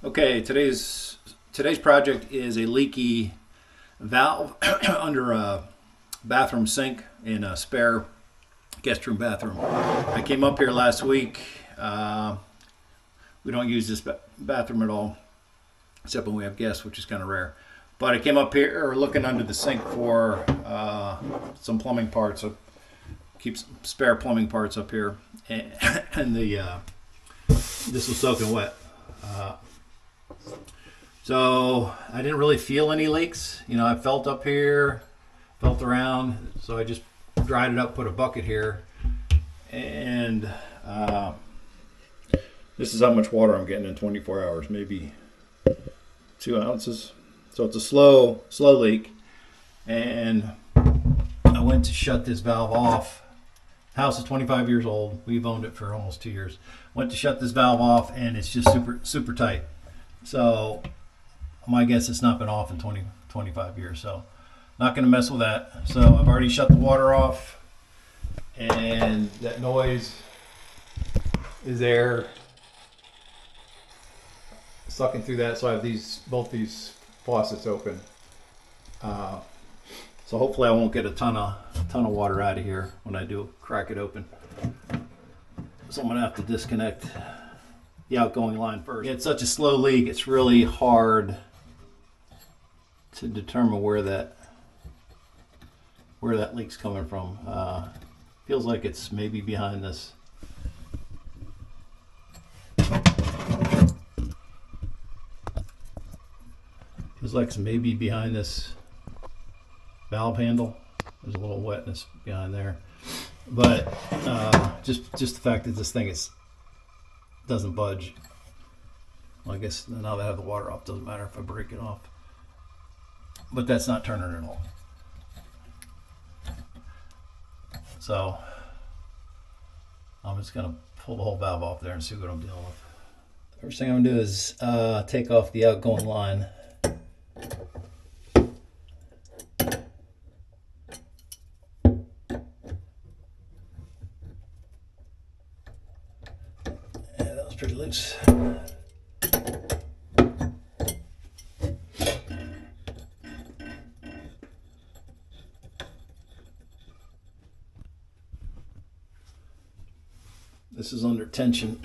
Okay, today's project is a leaky valve under a bathroom sink in a spare guest room bathroom. I came up here last week. We don't use this bathroom at all, except when we have guests, which is kind of rare. But I came up here looking under the sink for some plumbing parts. So keep some spare plumbing parts up here, and this was soaking wet. So I didn't really feel any leaks. You know, I felt up here, felt around. So I just dried it up, put a bucket here, and this is how much water I'm getting in 24 hours, maybe 2 ounces. So it's a slow leak. And I went to shut this valve off. House is 25 years old. We've owned it for almost 2 years. Went to shut this valve off, and it's just super tight. So my guess it's not been off in 25 years. So not going to mess with that. So I've already shut the water off, and that noise is there sucking through that. So I have both these faucets open. So hopefully I won't get a ton of water out of here when I do crack it open. So I'm gonna have to disconnect the outgoing line first. It's such a slow leak, it's really hard to determine where that leak's coming from. Feels like it's maybe behind this. Feels like it's maybe behind this valve handle. There's a little wetness behind there, but just the fact that this thing doesn't budge. Well, I guess now that I have the water off, doesn't matter if I break it off. But that's not turning at all. So I'm just gonna pull the whole valve off there and see what I'm dealing with. First thing I'm gonna do is take off the outgoing line. Pretty loose. This is under tension.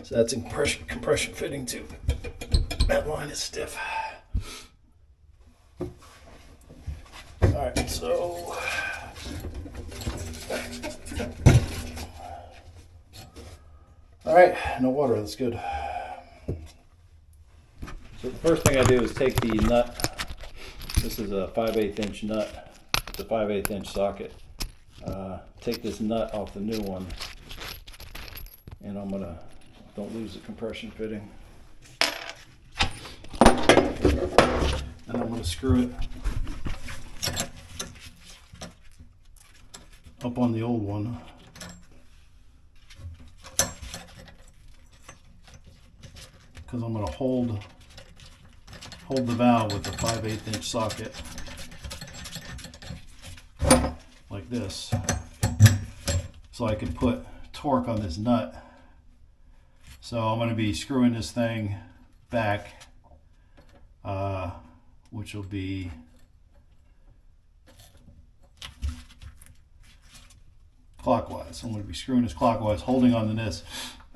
So that's a compression fitting too. That line is stiff. All right, so all right, no water. That's good. So the first thing I do is take the nut. This is a 5/8 inch nut. It's a 5/8 inch socket. Take this nut off the new one, and don't lose the compression fitting. And I'm going to screw it up on the old one. Because I'm going to hold the valve with the 5/8 inch socket like this, so I can put torque on this nut. So I'm going to be screwing this thing back, which will be clockwise. So I'm going to be screwing this clockwise, holding on to this.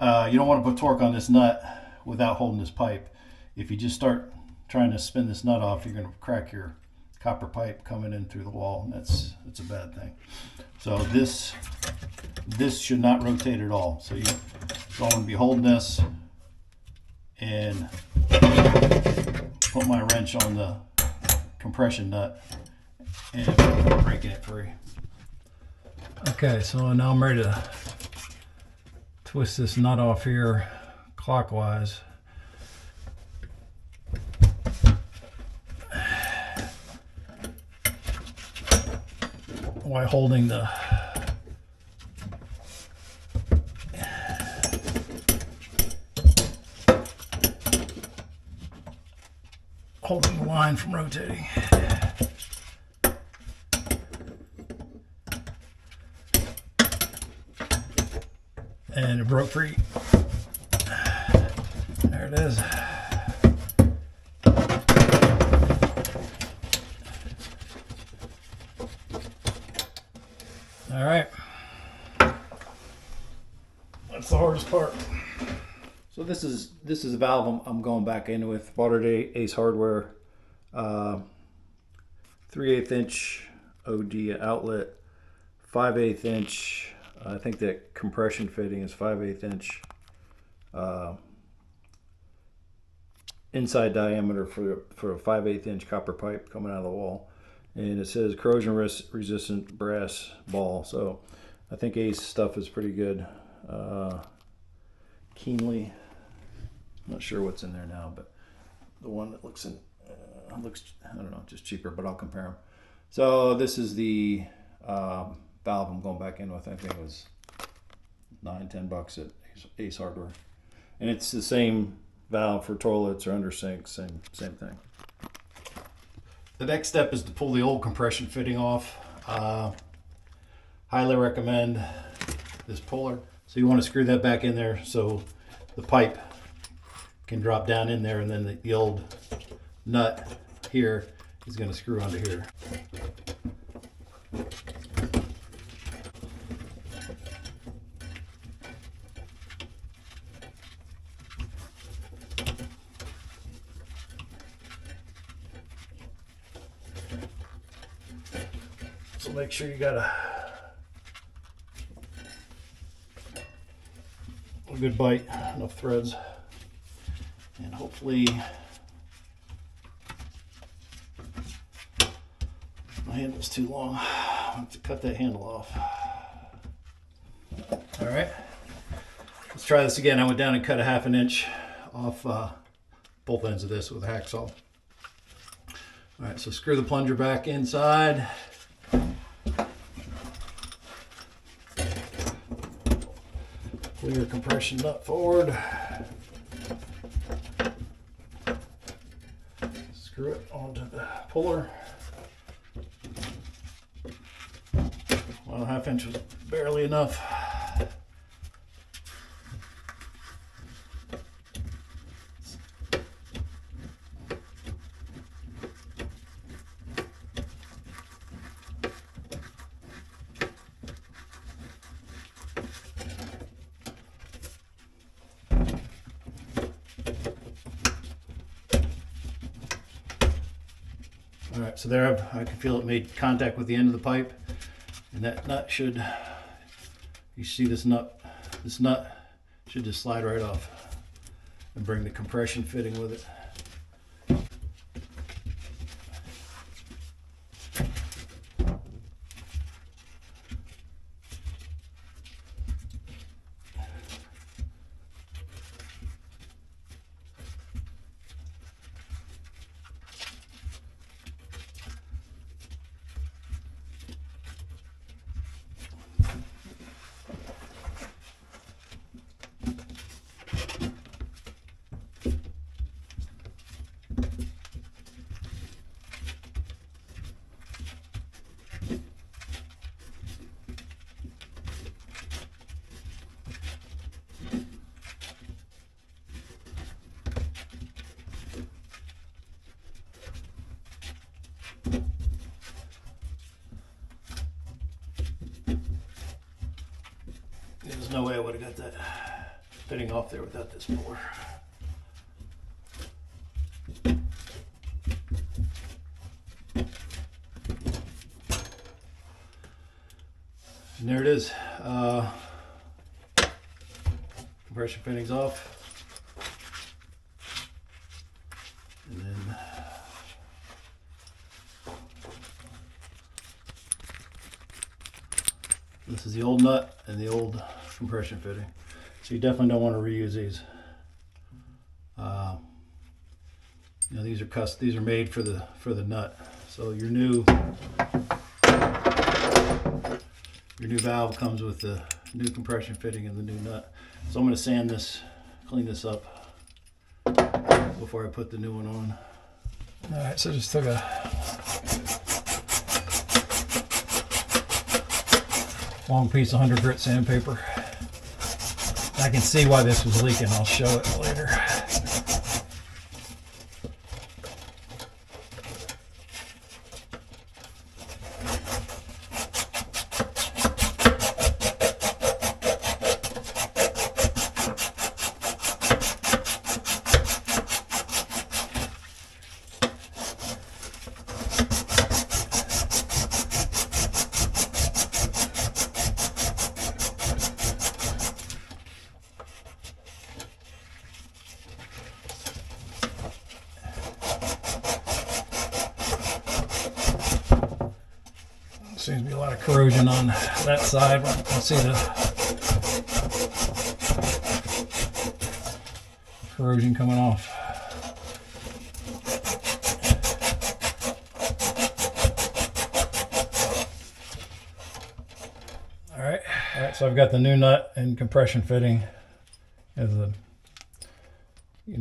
You don't want to put torque on this nut without holding this pipe. If you just start trying to spin this nut off, you're going to crack your copper pipe coming in through the wall, and that's a bad thing. So this should not rotate at all. So I'm going to be holding this and put my wrench on the compression nut and breaking it free. Okay, so now I'm ready to twist this nut off here clockwise. While holding the holding the line from rotating. And it broke free. There it is. All right. That's the hardest part. So this is the valve I'm going back in with. Bought it at Ace Hardware. 3/8 inch OD outlet, 5/8 inch. I think that compression fitting is 5/8 inch inside diameter for a 5/8 inch copper pipe coming out of the wall. And it says corrosion resistant brass ball. So I think Ace stuff is pretty good. Keenly, I'm not sure what's in there now, but the one that looks I don't know, just cheaper, but I'll compare them. So this is the valve I'm going back in with. I think it was $9-10 at Ace Hardware, and it's the same valve for toilets or under sinks, same thing. The next step is to pull the old compression fitting off. Highly recommend this puller. So you want to screw that back in there so the pipe can drop down in there, and then the old nut here is going to screw onto here. So make sure you got a good bite, enough threads, and hopefully my handle's too long. I have to cut that handle off. All right, let's try this again. I went down and cut a 1/2 inch off both ends of this with a hacksaw. All right, so screw the plunger back inside. Pull your compression nut forward. Screw it onto the puller. 1.5 inch was barely enough. All right, so there I can feel it made contact with the end of the pipe, and that nut should, you see this nut should just slide right off and bring the compression fitting with it. There's no way I would have got that fitting off there without this puller. And there it is. Compression fitting's off. And then this is the old nut and the old compression fitting. So you definitely don't want to reuse these. You know, these are made for the nut. So your new valve comes with the new compression fitting and the new nut. So I'm going to sand this, clean this up before I put the new one on. All right, so just took a long piece of 100 grit sandpaper. I can see why this was leaking. I'll show it later. Seems to be a lot of corrosion on that side. I'll see the corrosion coming off. All right, so I've got the new nut and compression fitting as the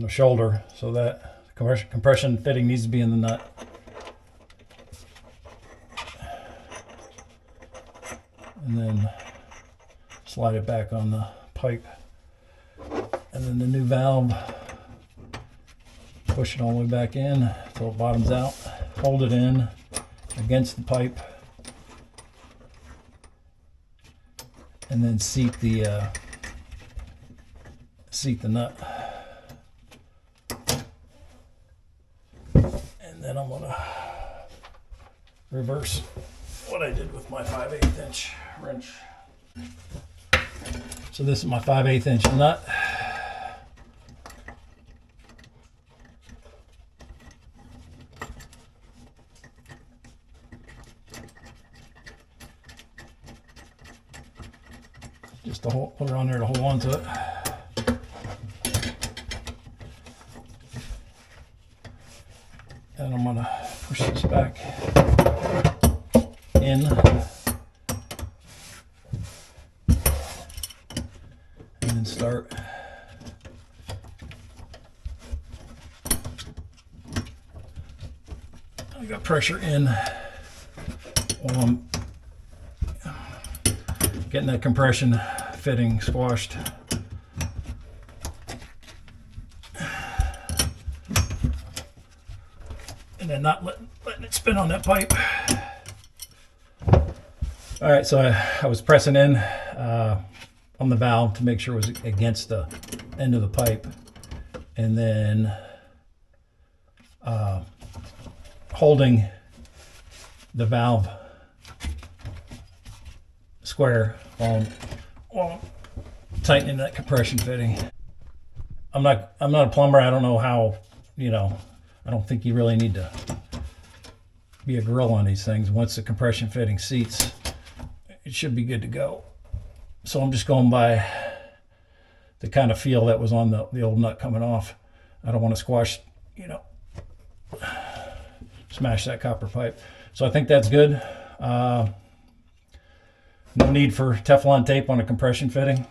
shoulder, so that compression fitting needs to be in the nut. And then slide it back on the pipe. And then the new valve, push it all the way back in until it bottoms out. Hold it in against the pipe. And then seat the nut. And then I'm gonna reverse what I did with my 5/8 inch wrench. So this is my 5/8 inch nut. Just to put it on there to hold on to it. And I'm gonna push this back in. And then start. I got pressure in while I'm getting that compression fitting squashed. And then not letting it spin on that pipe. All right, so I was pressing in on the valve to make sure it was against the end of the pipe, and then holding the valve square while tightening that compression fitting. I'm not a plumber. I don't know how, I don't think you really need to be a grill on these things. Once the compression fitting seats, it should be good to go. So I'm just going by the kind of feel that was on the old nut coming off. I don't want to squash, smash that copper pipe. So I think that's good. No need for Teflon tape on a compression fitting.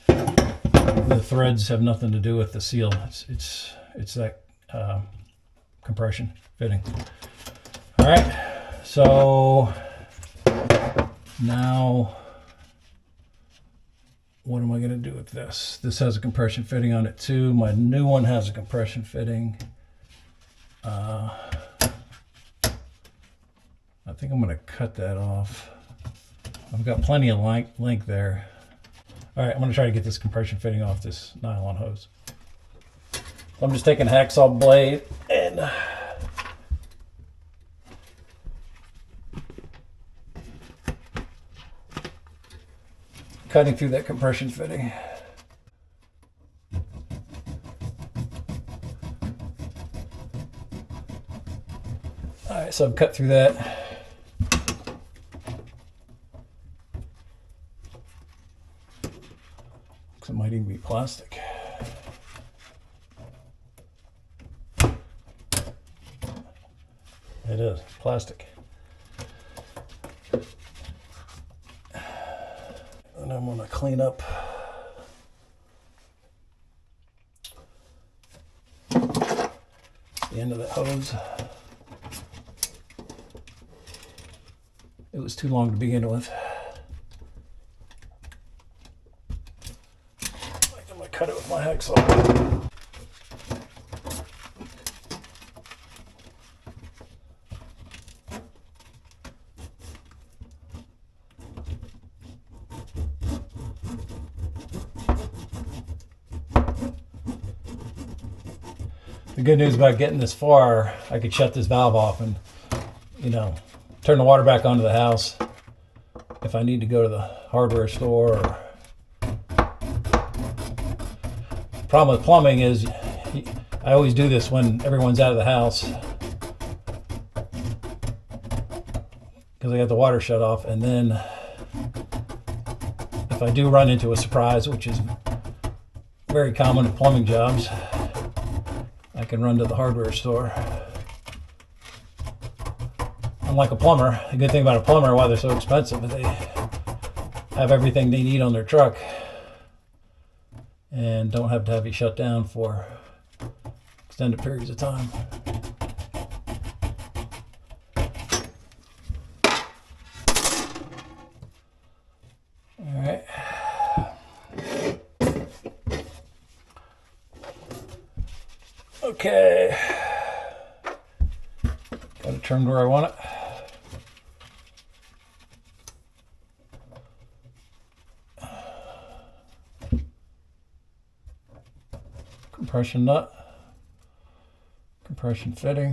The threads have nothing to do with the seal. It's that compression fitting. All right, so now what am I going to do with this? This has a compression fitting on it too. My new one has a compression fitting. I think I'm going to cut that off. I've got plenty of length there. All right, I'm going to try to get this compression fitting off this nylon hose. I'm just taking a hacksaw blade and cutting through that compression fitting. All right, so I've cut through that. It might even be plastic. It is plastic. And I'm going to clean up the the end of that hose. It was too long to begin with. I'm gonna cut it with my hacksaw. The good news about getting this far, I could shut this valve off and, you know, turn the water back onto the house if I need to go to the hardware store. Problem with plumbing is I always do this when everyone's out of the house because I got the water shut off, and then if I do run into a surprise, which is very common in plumbing jobs, I can run to the hardware store. Unlike a plumber, the good thing about a plumber, why they're so expensive, is they have everything they need on their truck and don't have to have you shut down for extended periods of time. All right. Okay. Got it turned where I want it. Compression nut, compression fitting.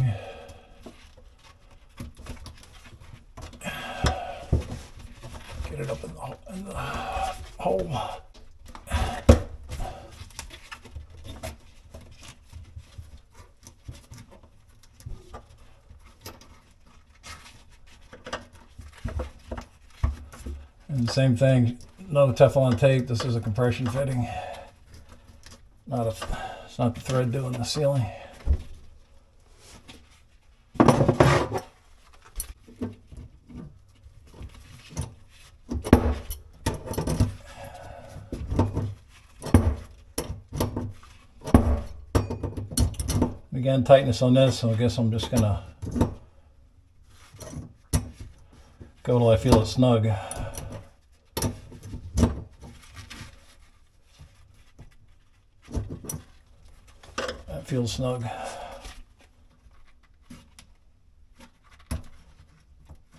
Get it up in the hole. And the same thing, another Teflon tape. This is a compression fitting. It's not the thread doing the sealing. Again, tightness on this, so I guess I'm just gonna go till I feel it snug. Feels snug.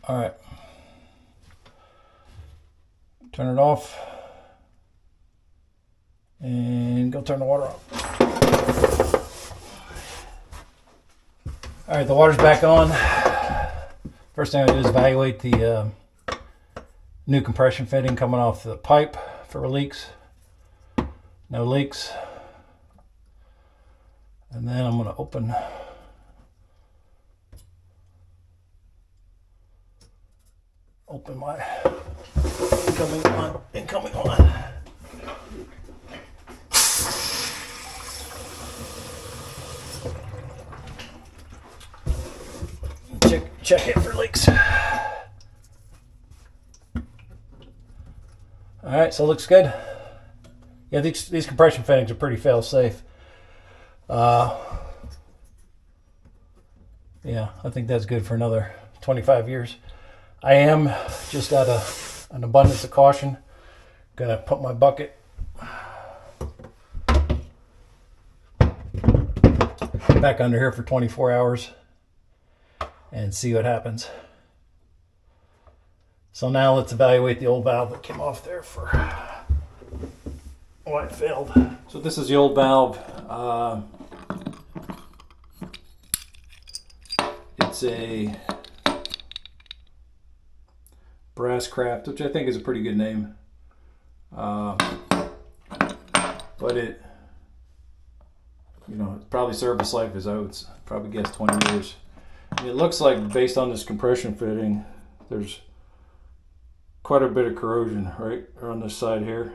All right. Turn it off and go turn the water off. All right, the water's back on. First thing I do is evaluate the new compression fitting coming off the pipe for leaks. No leaks. And then I'm going to open my incoming one. Check it for leaks. All right, so it looks good. Yeah, these compression fittings are pretty fail safe. Yeah, I think that's good for another 25 years. I am, just out of an abundance of caution, gonna put my bucket back under here for 24 hours and see what happens. So now let's evaluate the old valve that came off there for why it failed. So this is the old valve. It's a Brass Craft, which I think is a pretty good name. But it, its probably service life is, I would probably guess, 20 years. And it looks like, based on this compression fitting, there's quite a bit of corrosion right on this side here.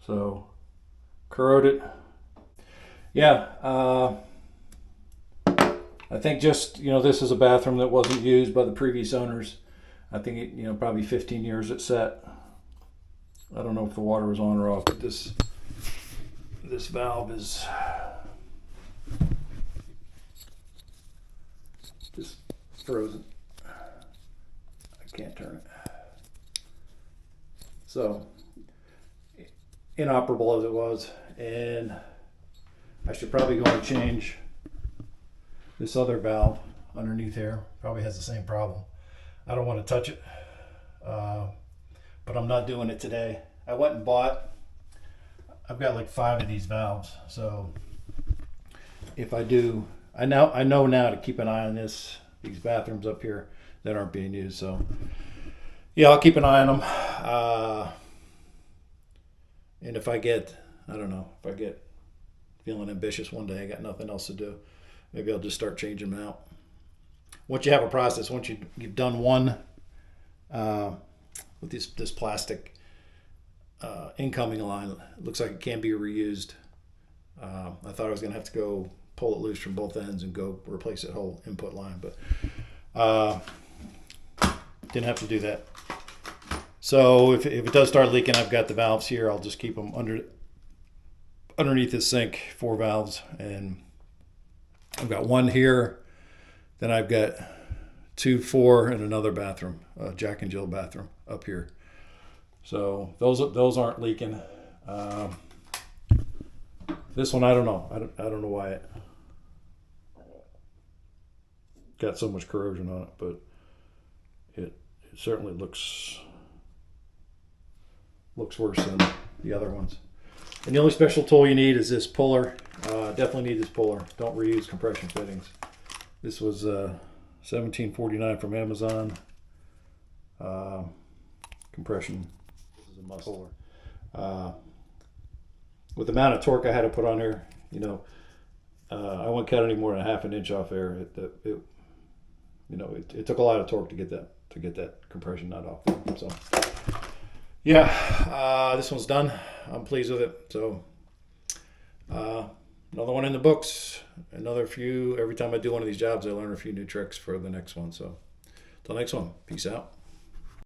So, corroded. Yeah, I think just, this is a bathroom that wasn't used by the previous owners. I think it, probably 15 years it set. I don't know if the water was on or off, but this this valve is just frozen. I can't turn it. So inoperable as it was, and I should probably go and change this other valve underneath here. Probably has the same problem. I don't want to touch it, but I'm not doing it today. I went and bought, I've got like 5 of these valves, so if I do, I know now to keep an eye on these bathrooms up here that aren't being used. So yeah, I'll keep an eye on them. And if I get, I don't know, if I get feeling ambitious one day, I got nothing else to do, maybe I'll just start changing them out. Once you have a process, once you've done one with this plastic incoming line, it looks like it can be reused. I thought I was going to have to go pull it loose from both ends and go replace that whole input line, but didn't have to do that. So if it does start leaking, I've got the valves here. I'll just keep them underneath this sink, 4 valves, and I've got one here. Then I've got 2, 4 in another bathroom, Jack and Jill bathroom up here. So those aren't leaking. This one, I don't know. I don't know why it got so much corrosion on it, but it certainly looks worse than the other ones. And the only special tool you need is this puller. Definitely need this puller. Don't reuse compression fittings. This was $17.49 from Amazon. Compression. This is a must puller. With the amount of torque I had to put on here, I wouldn't cut any more than 1/2 inch off there. It took a lot of torque to get that compression nut off there. So yeah, this one's done. I'm pleased with it. So another one in the books. Another few. Every time I do one of these jobs, I learn a few new tricks for the next one. So till next one, peace out.